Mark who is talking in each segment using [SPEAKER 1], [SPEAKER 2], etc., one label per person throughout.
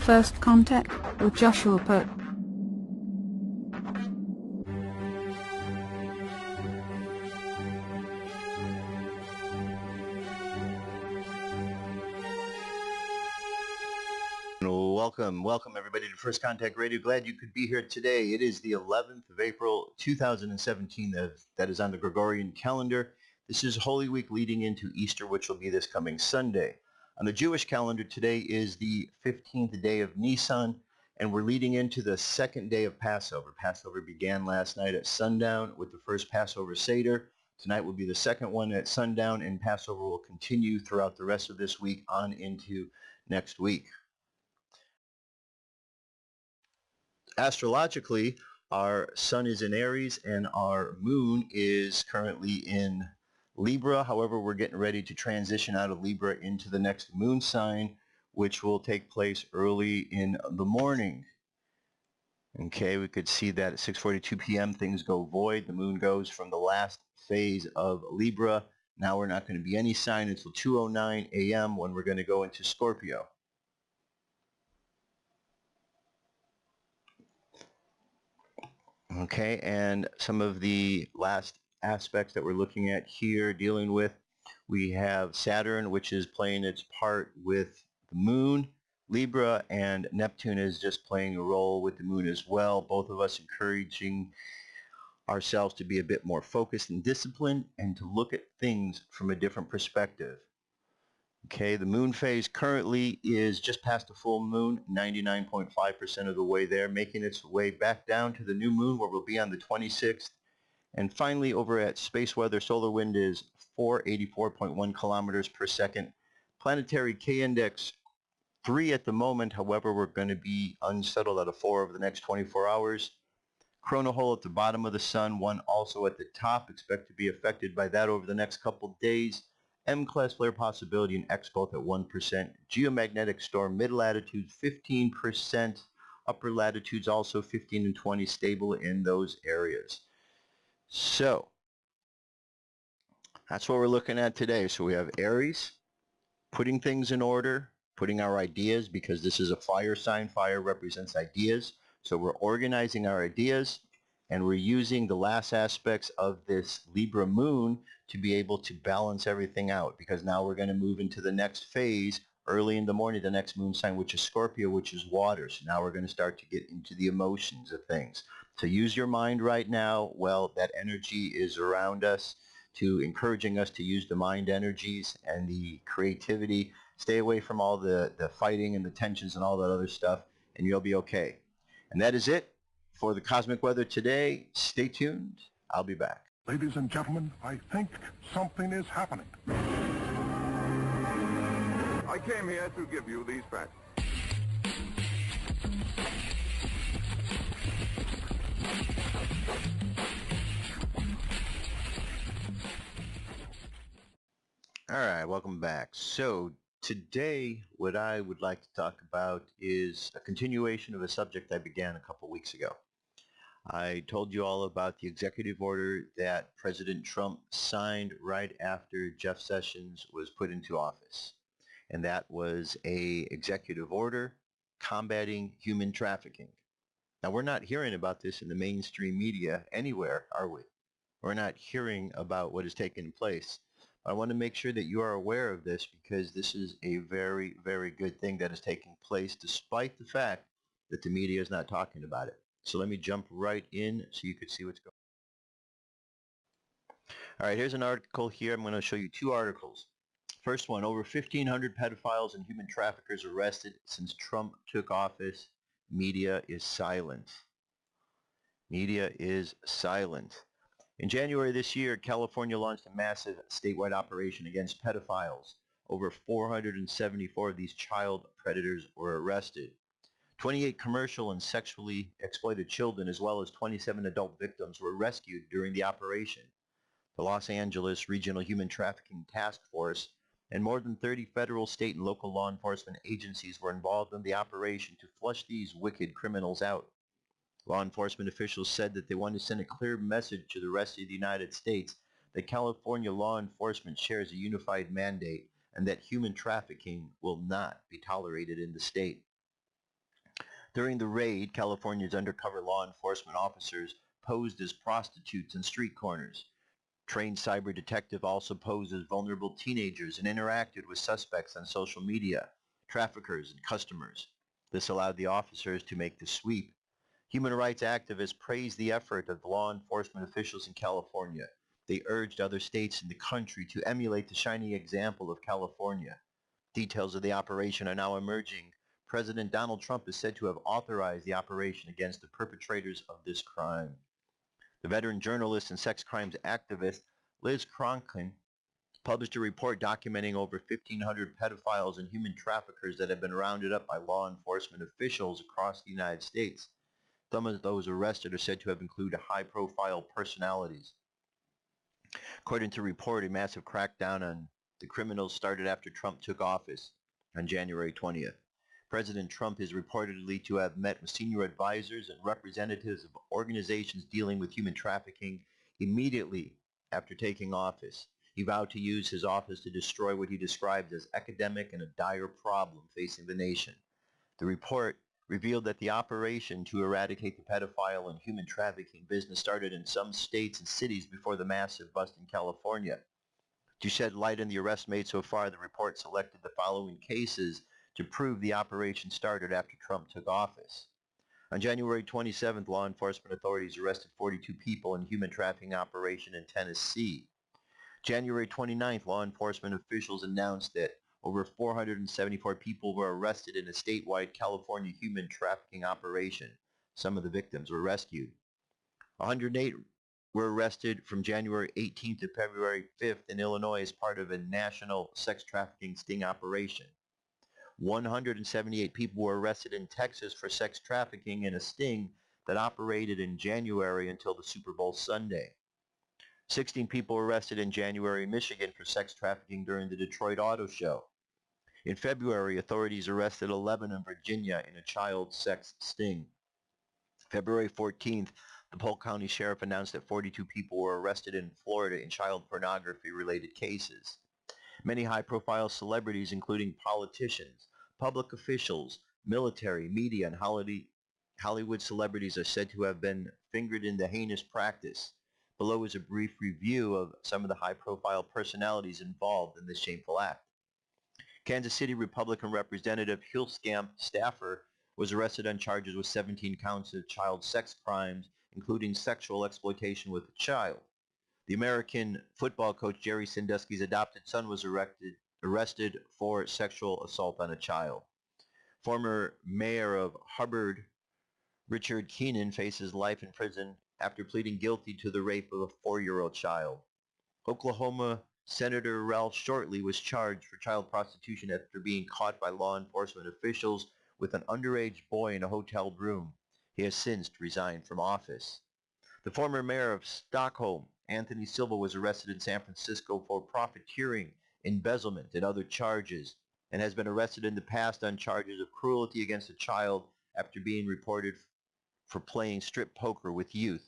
[SPEAKER 1] first contact with Joshua Put.
[SPEAKER 2] Welcome everybody to First Contact Radio. Glad you could be here today. It is the 11th of April 2017. That is on the Gregorian calendar. This is Holy Week leading into Easter, which will be this coming Sunday. On the Jewish calendar, today is the 15th day of Nisan, and we're leading into the second day of Passover. Passover began last night at sundown with the first Passover Seder. Tonight will be the second one at sundown, and Passover will continue throughout the rest of this week on into next week. Astrologically, our sun is in Aries and our moon is currently in Libra. However, we're getting ready to transition out of Libra into the next moon sign, which will take place early in the morning. Okay, we could see that at 6:42 p.m. things go void. The moon goes from the last phase of Libra. Now we're not going to be any sign until 2:09 a.m. when we're going to go into Scorpio. Okay, and some of the last aspects that we're looking at here dealing with, we have Saturn, which is playing its part with the moon, Libra, and Neptune is just playing a role with the moon as well. Both of us encouraging ourselves to be a bit more focused and disciplined and to look at things from a different perspective. Okay, the moon phase currently is just past the full moon, 99.5% of the way there, making its way back down to the new moon where we'll be on the 26th. And finally, over at space weather, solar wind is 484.1 kilometers per second. Planetary K-index 3 at the moment. However, we're going to be unsettled at a 4 over the next 24 hours. Chrono hole at the bottom of the sun, one also at the top. Expect to be affected by that over the next couple days. M-class flare possibility and X both at 1%. Geomagnetic storm, mid-latitudes 15%, upper latitudes also 15 and 20, stable in those areas. So that's what we're looking at today. So we have Aries, putting things in order, putting our ideas, because this is a fire sign. Fire represents ideas. So we're organizing our ideas, and we're using the last aspects of this Libra moon to be able to balance everything out, because now we're going to move into the next phase early in the morning, the next moon sign, which is Scorpio, which is water. So now we're going to start to get into the emotions of things. So use your mind right now. Well, that energy is around us, to encouraging us to use the mind energies and the creativity. Stay away from all the fighting and the tensions and all that other stuff, and you'll be okay. And that is it for the cosmic weather today. Stay tuned. I'll be back.
[SPEAKER 3] Ladies and gentlemen, I think something is happening.
[SPEAKER 4] I came here to give you these facts.
[SPEAKER 2] All right, welcome back. So today, what I would like to talk about is a continuation of a subject I began a couple weeks ago. I told you all about the executive order that President Trump signed right after Jeff Sessions was put into office. And that was an executive order combating human trafficking. Now, we're not hearing about this in the mainstream media anywhere, are we? We're not hearing about what is taking place. I want to make sure that you are aware of this, because this is a very, very good thing that is taking place despite the fact that the media is not talking about it. So let me jump right in so you can see what's going on. All right, here's an article here. I'm going to show you two articles. First one, over 1,500 pedophiles and human traffickers arrested since Trump took office. Media is silent. Media is silent. In January this year, California launched a massive statewide operation against pedophiles. Over 474 of these child predators were arrested. 28 commercial and sexually exploited children, as well as 27 adult victims, were rescued during the operation. The Los Angeles Regional Human Trafficking Task Force and more than 30 federal, state, and local law enforcement agencies were involved in the operation to flush these wicked criminals out. Law enforcement officials said that they wanted to send a clear message to the rest of the United States that California law enforcement shares a unified mandate and that human trafficking will not be tolerated in the state. During the raid, California's undercover law enforcement officers posed as prostitutes in street corners. Trained cyber detective also posed as vulnerable teenagers and interacted with suspects on social media, traffickers, and customers. This allowed the officers to make the sweep. Human rights activists praised the effort of law enforcement officials in California. They urged other states in the country to emulate the shining example of California. Details of the operation are now emerging. President Donald Trump is said to have authorized the operation against the perpetrators of this crime. The veteran journalist and sex crimes activist Liz Cronkin published a report documenting over 1,500 pedophiles and human traffickers that have been rounded up by law enforcement officials across the United States. Some of those arrested are said to have included high-profile personalities. According to the report, a massive crackdown on the criminals started after Trump took office on January 20th. President Trump is reportedly to have met with senior advisors and representatives of organizations dealing with human trafficking immediately after taking office. He vowed to use his office to destroy what he described as epidemic and a dire problem facing the nation. The report revealed that the operation to eradicate the pedophile and human trafficking business started in some states and cities before the massive bust in California. To shed light on the arrests made so far, the report selected the following cases to prove the operation started after Trump took office. On January 27th, law enforcement authorities arrested 42 people in a human trafficking operation in Tennessee. January 29th, law enforcement officials announced that over 474 people were arrested in a statewide California human trafficking operation. Some of the victims were rescued. 108 were arrested from January 18th to February 5th in Illinois as part of a national sex trafficking sting operation. 178 people were arrested in Texas for sex trafficking in a sting that operated in January until the Super Bowl Sunday. 16 people were arrested in January in Michigan for sex trafficking during the Detroit Auto Show. In February, authorities arrested 11 in Virginia in a child sex sting. February 14th, the Polk County Sheriff announced that 42 people were arrested in Florida in child pornography-related cases. Many high-profile celebrities, including politicians, public officials, military, media, and Hollywood celebrities are said to have been fingered in the heinous practice. Below is a brief review of some of the high-profile personalities involved in this shameful act. Kansas City Republican Representative Hilskamp Staffer was arrested on charges with 17 counts of child sex crimes, including sexual exploitation with a child. The American football coach Jerry Sandusky's adopted son was arrested for sexual assault on a child. Former mayor of Hubbard, Richard Keenan, faces life in prison after pleading guilty to the rape of a 4-year-old child. Oklahoma Senator Ralph Shortley was charged for child prostitution after being caught by law enforcement officials with an underage boy in a hotel room. He has since resigned from office. The former mayor of Stockholm, Anthony Silva, was arrested in San Francisco for profiteering, embezzlement, and other charges, and has been arrested in the past on charges of cruelty against a child after being reported for playing strip poker with youth.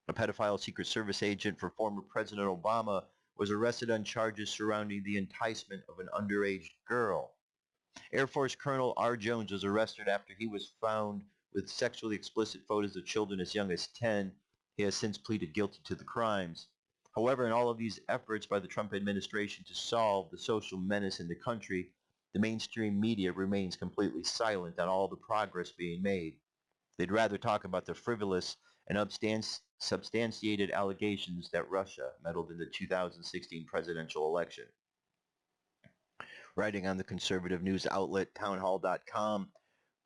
[SPEAKER 2] A pedophile Secret Service agent for former President Obama was arrested on charges surrounding the enticement of an underage girl. Air Force Colonel R. Jones was arrested after he was found with sexually explicit photos of children as young as 10. He has since pleaded guilty to the crimes. However, in all of these efforts by the Trump administration to solve the social menace in the country, the mainstream media remains completely silent on all the progress being made. They'd rather talk about the frivolous and substantiated allegations that Russia meddled in the 2016 presidential election. Writing on the conservative news outlet townhall.com,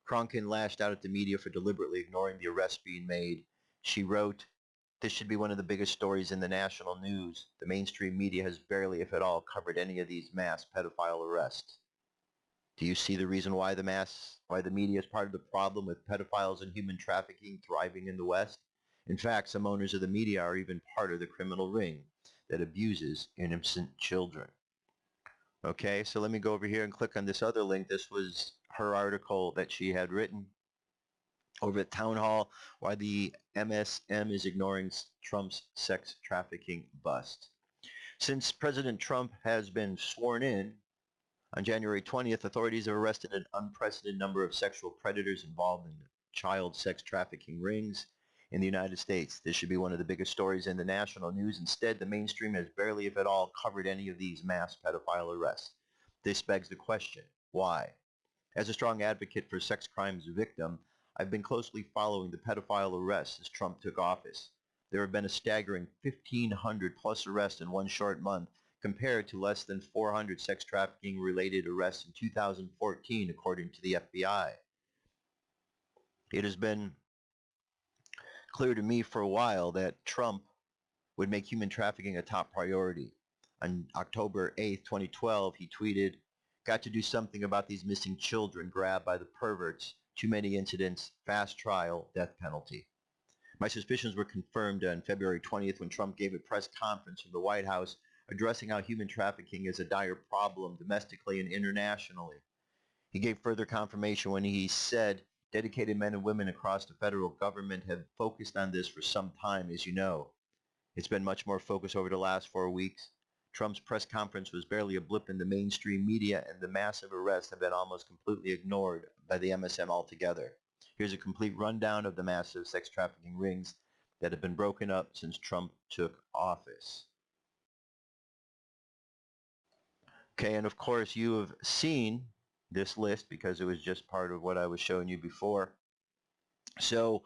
[SPEAKER 2] Cronkin lashed out at the media for deliberately ignoring the arrests being made. She wrote, "This should be one of the biggest stories in the national news. The mainstream media has barely, if at all, covered any of these mass pedophile arrests." Do you see the reason why the media is part of the problem with pedophiles and human trafficking thriving in the West? In fact, some owners of the media are even part of the criminal ring that abuses innocent children. Okay, so let me go over here and click on this other link. This was her article that she had written over at Town Hall, why the MSM is ignoring Trump's sex trafficking bust. Since President Trump has been sworn in, On January 20th, authorities have arrested an unprecedented number of sexual predators involved in child sex trafficking rings in the United States. This should be one of the biggest stories in the national news. Instead, the mainstream has barely, if at all, covered any of these mass pedophile arrests. This begs the question, why? As a strong advocate for sex crimes victim, I've been closely following the pedophile arrests as Trump took office. There have been a staggering 1,500 plus arrests in one short month, compared to less than 400 sex trafficking related arrests in 2014, according to the FBI. It has been clear to me for a while that Trump would make human trafficking a top priority. On October 8, 2012, he tweeted, "Got to do something about these missing children grabbed by the perverts. Too many incidents, fast trial, death penalty." My suspicions were confirmed on February 20th when Trump gave a press conference from the White House addressing how human trafficking is a dire problem domestically and internationally. He gave further confirmation when he said dedicated men and women across the federal government have focused on this for some time, as you know. It's been much more focused over the last 4 weeks. Trump's press conference was barely a blip in the mainstream media, and the massive arrests have been almost completely ignored by the MSM altogether. Here's a complete rundown of the massive sex trafficking rings that have been broken up since Trump took office. Okay, and of course you have seen this list because it was just part of what I was showing you before. So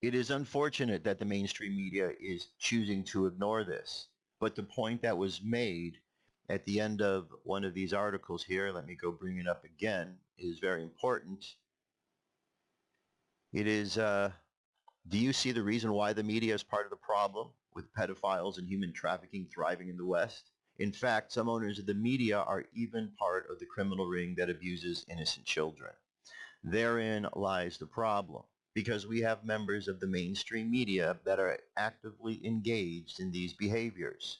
[SPEAKER 2] it is unfortunate that the mainstream media is choosing to ignore this. But the point that was made at the end of one of these articles here, let me go bring it up again, is very important. It is, do you see the reason why the media is part of the problem with pedophiles and human trafficking thriving in the West? In fact, some owners of the media are even part of the criminal ring that abuses innocent children. Therein lies the problem, because we have members of the mainstream media that are actively engaged in these behaviors.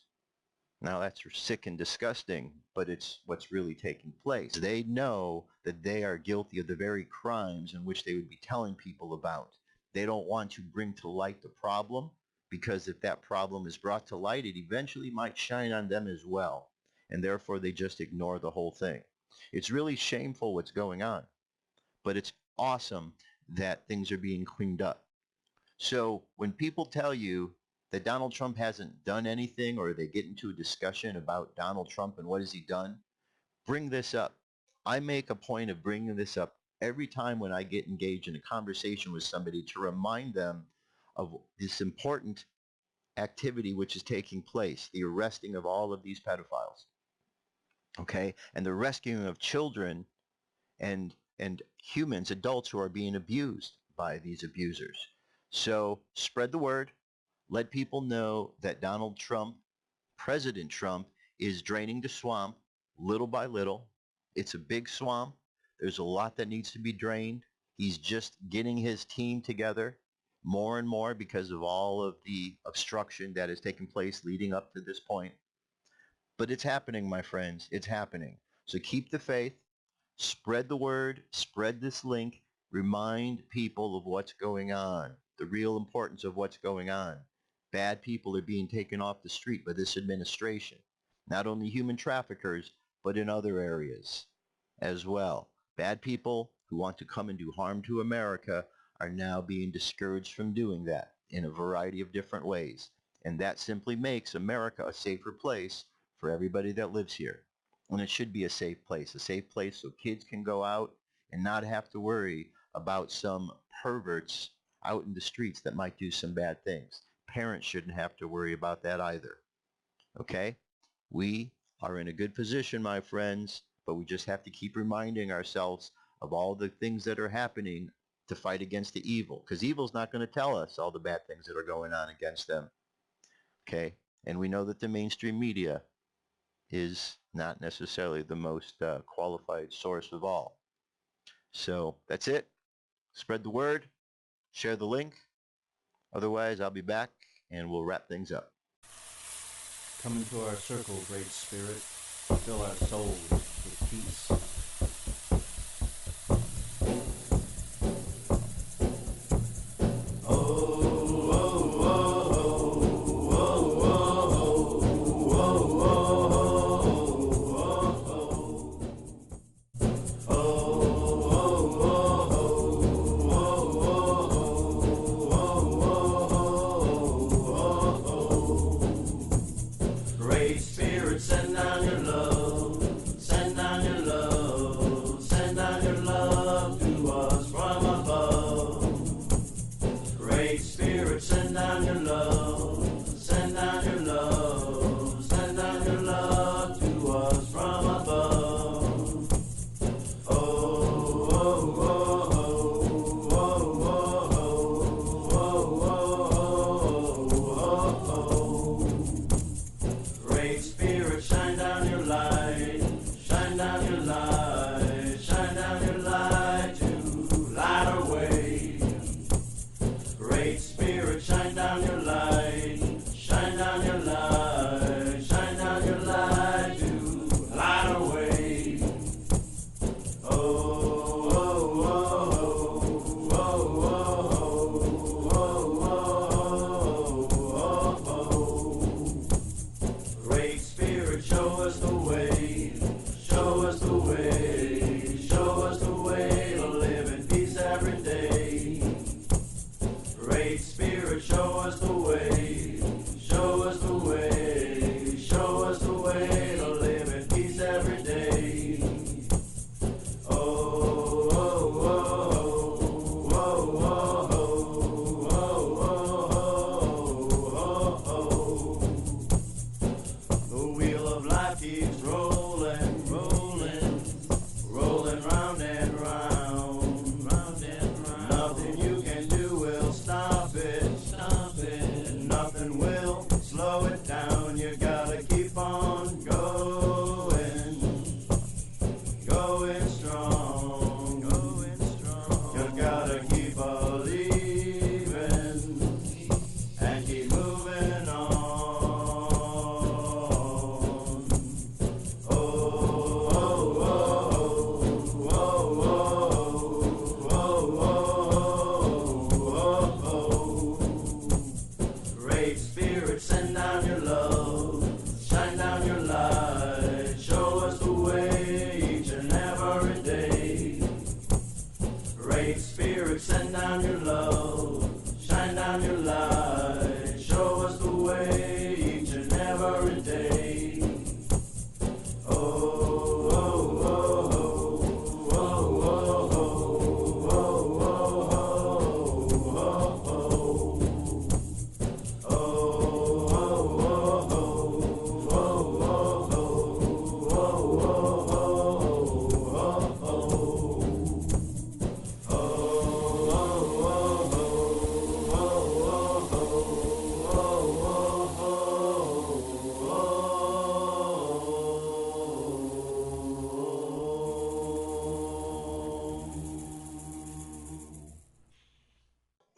[SPEAKER 2] Now that's sick and disgusting, but it's what's really taking place. They know that they are guilty of the very crimes in which they would be telling people about. They don't want to bring to light the problem, because if that problem is brought to light, it eventually might shine on them as well. And therefore they just ignore the whole thing. It's really shameful what's going on, but it's awesome that things are being cleaned up. So when people tell you that Donald Trump hasn't done anything, or they get into a discussion about Donald Trump and what has he done, bring this up. I make a point of bringing this up every time when I get engaged in a conversation with somebody to remind them of this important activity which is taking place, the arresting of all of these pedophiles, okay, and the rescuing of children and humans, adults who are being abused by these abusers. So spread the word. Let people know that Donald Trump, President Trump, is draining the swamp little by little. It's a big swamp. There's a lot that needs to be drained. He's just getting his team together more and more because of all of the obstruction that has taken place leading up to this point. But it's happening, my friends. It's happening. So keep the faith. Spread the word. Spread this link. Remind people of what's going on, the real importance of what's going on. Bad people are being taken off the street by this administration. Not only human traffickers, but in other areas as well. Bad people who want to come and do harm to America are now being discouraged from doing that in a variety of different ways. And that simply makes America a safer place for everybody that lives here. And it should be a safe place so kids can go out and not have to worry about some perverts out in the streets that might do some bad things. Parents shouldn't have to worry about that either. Okay? We are in a good position, my friends, but we just have to keep reminding ourselves of all the things that are happening to fight against the evil, because evil's not going to tell us all the bad things that are going on against them. Okay? And we know that the mainstream media is not necessarily the most qualified source of all. So that's it. Spread the word. Share the link. Otherwise, I'll be back and we'll wrap things up.
[SPEAKER 5] Come into our circle, Great Spirit. Fill our souls with peace.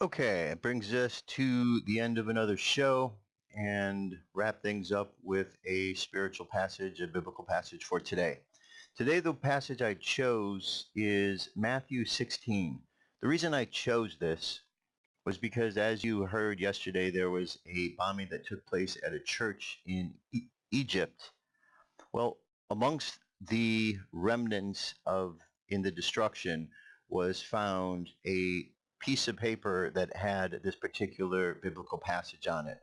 [SPEAKER 2] Okay, it brings us to the end of another show and wrap things up with a spiritual passage, a biblical passage for today. Today, the passage I chose is Matthew 16. The reason I chose this was because, as you heard yesterday, there was a bombing that took place at a church in Egypt. Well, amongst the remnants in the destruction was found a piece of paper that had this particular biblical passage on it.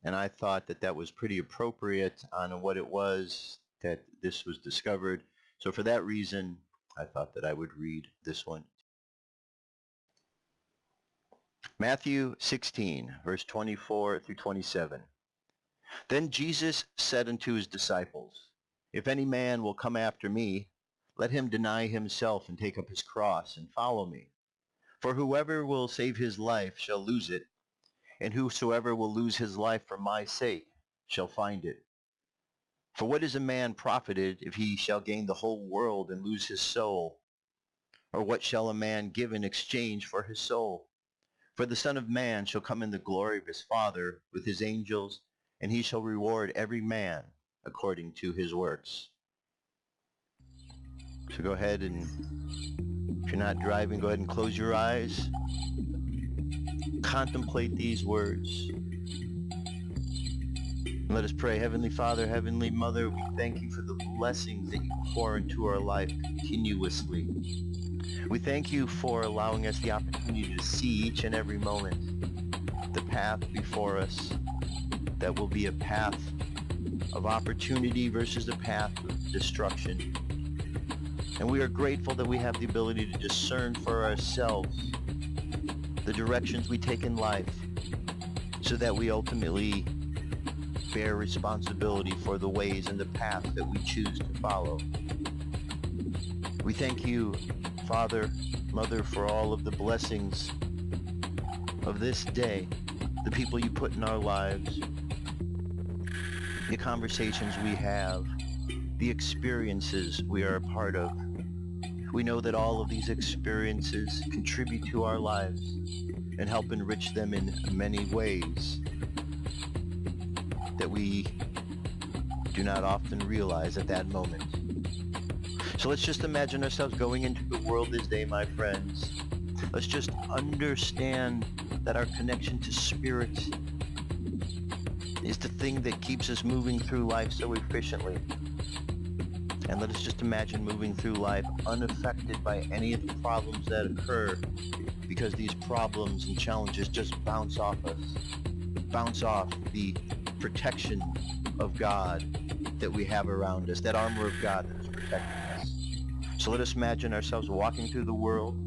[SPEAKER 2] And I thought that that was pretty appropriate on what it was that this was discovered. So for that reason, I thought that I would read this one. Matthew 16, verse 24 through 27. Then Jesus said unto his disciples, If any man will come after me, let him deny himself and take up his cross and follow me. For whoever will save his life shall lose it, and whosoever will lose his life for my sake shall find it. For what is a man profited if he shall gain the whole world and lose his soul? Or what shall a man give in exchange for his soul? For the Son of Man shall come in the glory of his Father with his angels, and he shall reward every man according to his works. So go ahead and, if you're not driving, go ahead and close your eyes. Contemplate these words. And let us pray. Heavenly Father, Heavenly Mother, we thank you for the blessings that you pour into our life continuously. We thank you for allowing us the opportunity to see each and every moment the path before us that will be a path of opportunity versus a path of destruction. And we are grateful that we have the ability to discern for ourselves the directions we take in life so that we ultimately bear responsibility for the ways and the path that we choose to follow. We thank you, Father, Mother, for all of the blessings of this day, the people you put in our lives, the conversations we have, the experiences we are a part of. We know that all of these experiences contribute to our lives and help enrich them in many ways that we do not often realize at that moment. So let's just imagine ourselves going into the world this day, my friends. Let's just understand that our connection to Spirit is the thing that keeps us moving through life so efficiently. And let us just imagine moving through life unaffected by any of the problems that occur, because these problems and challenges just bounce off us, bounce off the protection of God that we have around us, that armor of God that is protecting us. So let us imagine ourselves walking through the world,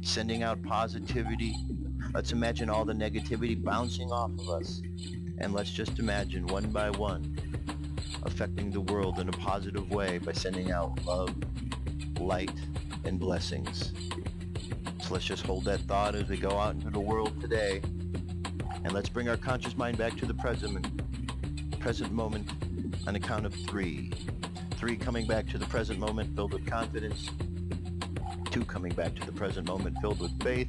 [SPEAKER 2] sending out positivity. Let's imagine all the negativity bouncing off of us. And let's just imagine one by one affecting the world in a positive way by sending out love, light, and blessings. So let's just hold that thought as we go out into the world today. And let's bring our conscious mind back to the present moment on the count of 3. 3 coming back to the present moment filled with confidence. 2 coming back to the present moment filled with faith.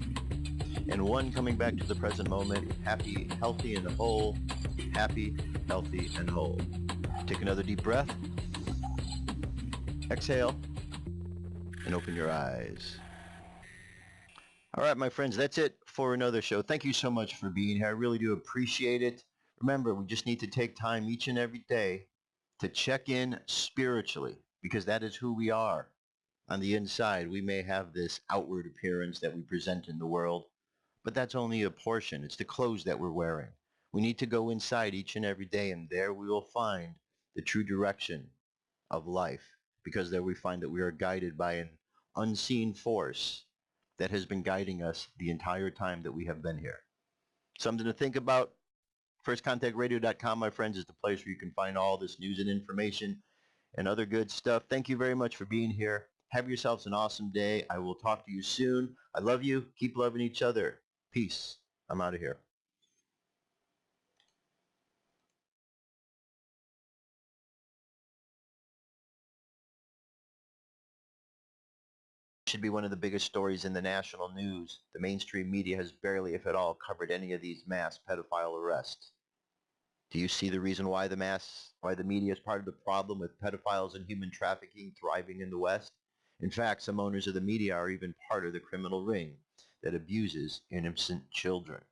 [SPEAKER 2] And 1 coming back to the present moment happy, healthy, and whole. Happy, healthy, and whole. Take another deep breath. Exhale. And open your eyes. All right, my friends, that's it for another show. Thank you so much for being here. I really do appreciate it. Remember, we just need to take time each and every day to check in spiritually, because that is who we are. On the inside, we may have this outward appearance that we present in the world, but that's only a portion. It's the clothes that we're wearing. We need to go inside each and every day, and there we will find the true direction of life, because there we find that we are guided by an unseen force that has been guiding us the entire time that we have been here. Something to think about. FirstContactRadio.com, my friends, is the place where you can find all this news and information and other good stuff. Thank you very much for being here. Have yourselves an awesome day. I will talk to you soon. I love you. Keep loving each other. Peace. I'm out of here. should be one of the biggest stories in the national news. The mainstream media has barely, if at all, covered any of these mass pedophile arrests. Do you see the reason why the media is part of the problem with pedophiles and human trafficking thriving in the West? In fact, some owners of the media are even part of the criminal ring that abuses innocent children.